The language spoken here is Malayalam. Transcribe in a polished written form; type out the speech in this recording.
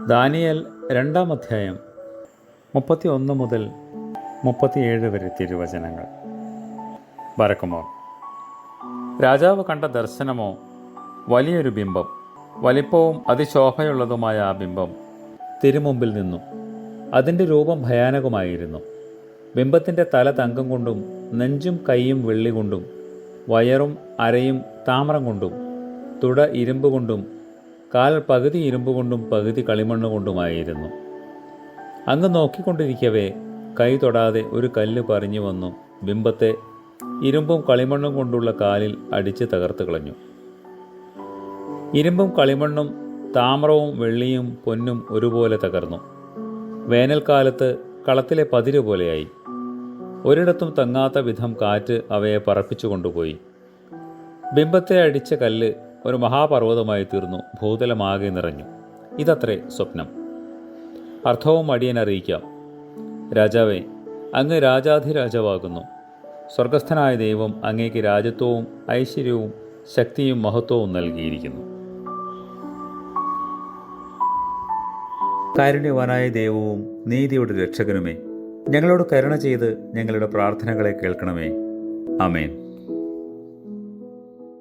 ദാനിയേൽ 2-ാം അധ്യായം 31 മുതൽ 37 വരെ തിരുവചനങ്ങൾ. ബരക്കുമോർ. രാജാവ് കണ്ട ദർശനമോ വലിയൊരു ബിംബം, വലിപ്പവും അതിശോഭയുള്ളതുമായ ആ ബിംബം തിരുമുമ്പിൽ നിന്നു. അതിൻ്റെ രൂപം ഭയാനകമായിരുന്നു. ബിംബത്തിൻ്റെ തല തങ്കം കൊണ്ടും നെഞ്ചും കൈയും വെള്ളി കൊണ്ടും വയറും അരയും താമ്രം കൊണ്ടും തുട ഇരുമ്പ് കൊണ്ടും കാൽ പകുതി ഇരുമ്പ് കൊണ്ടും പകുതി കളിമണ്ണ് കൊണ്ടുമായിരുന്നു. അങ്ങ് നോക്കിക്കൊണ്ടിരിക്കവേ കൈ തൊടാതെ ഒരു കല്ല് പറിഞ്ഞു വന്നു ബിംബത്തെ ഇരുമ്പും കളിമണ്ണും കൊണ്ടുള്ള കാലിൽ അടിച്ച് തകർത്ത് കളഞ്ഞു. ഇരുമ്പും കളിമണ്ണും താമ്രവും വെള്ളിയും പൊന്നും ഒരുപോലെ തകർന്നു. വേനൽക്കാലത്ത് കളത്തിലെ പതിര് പോലെയായി. ഒരിടത്തും തങ്ങാത്ത വിധം കാറ്റ് അവയെ പറപ്പിച്ചു കൊണ്ടുപോയി. ബിംബത്തെ അടിച്ച കല്ല് ഒരു മഹാപർവ്വതമായി തീർന്നു, ഭൂതലമാകെ നിറഞ്ഞു. ഇതത്രേ സ്വപ്നം. അർത്ഥവും അടിയൻ അറിയിക്കാം. രാജാവേ, അങ്ങ് രാജാധിരാജാവാകുന്നു. സ്വർഗസ്ഥനായ ദൈവം അങ്ങേക്ക് രാജത്വവും ഐശ്വര്യവും ശക്തിയും മഹത്വവും നൽകിയിരിക്കുന്നു. കാരുണ്യവാനായ ദൈവവും നീതിയുടെ രക്ഷകനുമേ, ഞങ്ങളോട് കരുണ ചെയ്ത് ഞങ്ങളുടെ പ്രാർത്ഥനകളെ കേൾക്കണമേ. ആമേൻ.